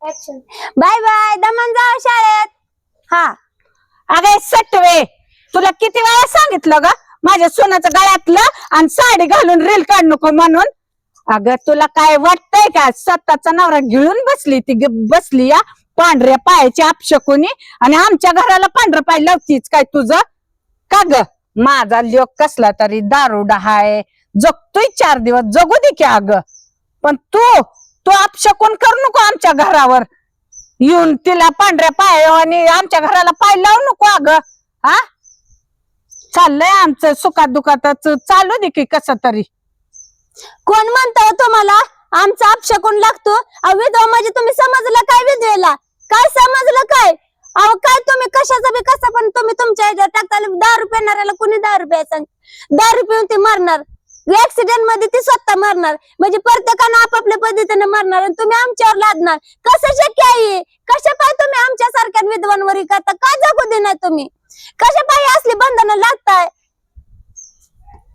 Bye bye, दमन जाऊ शाळेत. हा अगे सटवे, तुला किती वेळा सांगितलं ग माझ्या सोन्याचं गळ्यातलं आणि साडी घालून रील काढ नको म्हणून. अगं तुला काय वाटतंय का, स्वतःचा नवरा घेऊन बसली ती बसली या पांढऱ्या पायाची अपशकुनी आणि आमच्या घराला पांढरं पाय लावतीच काय तुझं का ग? माझा लोक कसला तरी दारुडा हाय, जगतोय 4 दिवस जगू दे की अगं, पण तू अपशकुन करू नको आमच्या घरावर येऊन, तिला पांढऱ्या पाय आणि आमच्या घराला पाय लावू नको अगं. हा चाललंय आमचं सुखात दुखातच चालू दे की कसं तरी. कोण म्हणतो तुम्हाला आमचा अपशकुन लागतो? विधवा म्हणजे तुम्ही समजलं काय? विधवेला काय समजलं काय? अहो काय तुम्ही कशाचा बी कसा पण तुम्ही तुमच्या ह्याच्यावर टाकताल. 10 रुपये येणाऱ्याला कोणी 10 रुपये सांग, 10 रुपये ते मरणार, ऍक्सिडेंट मध्ये ती स्वतः मरणार, म्हणजे प्रत्येकानं आपापल्या पद्धतीने मरणार आणि तुम्ही आमच्यावर लादणार. कसं शक्य आहे? कशा पाय तुम्ही आमच्या सारख्या विधवांवर करता? का जगू देणार तुम्ही? कशा पाय असली बंधनं लागताय?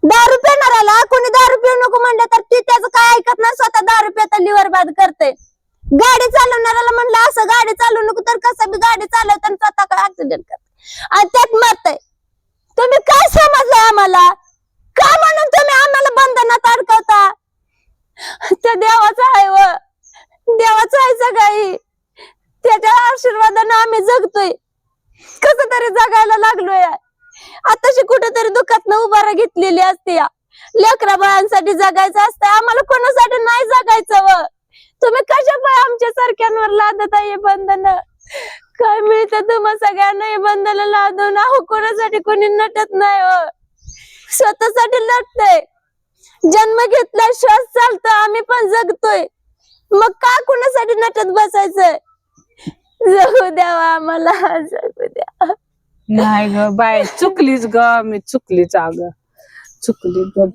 10 रुपये येणाऱ्याला कोणी 10 रुपये नको म्हणलं तर ती त्याचं काय ऐकत नाही, स्वतः 10 रुपयाचा लिव्हर बाद करते. गाडी चालवणाऱ्याला म्हणलं असं गाडी चालवू नको तर कसं बी गाडी चालवताना स्वतः काय ऍक्सिडेंट करते आणि त्यात मरतय. तुम्ही काय समजलंय आम्हाला? का म्हणून तुम्ही आम्हाला बंधनात अडकवता? त्या देवाचं आहे व देवाचं आहे सगळी, त्याच्या आशीर्वादाने आम्ही जगतोय, कस तरी जगायला लागलोय. आताशी कुठेतरी दुःखात उभारा घेतलेली असते. लेकरा बाळांसाठी जगायचं असतं, आम्हाला कोणासाठी नाही जगायचं. व तुम्ही कशा पाय आमच्या सारख्यांवर लादत आहे बंधन? काय मिळतं तुम्हा सगळ्यांना हे बंधन लादून? अहो कोणासाठी कोणी नटत नाही व स्वतःसाठी लढतय. जन्म घेतला, श्वास चालतो, आम्ही पण जगतोय, मग का कोणासाठी नटत बसायचंय? जगू द्यावा आम्हाला, जगू द्या. नाही ग बाय, चुकलीच ग, मी चुकलीच अगं, चुकली ग.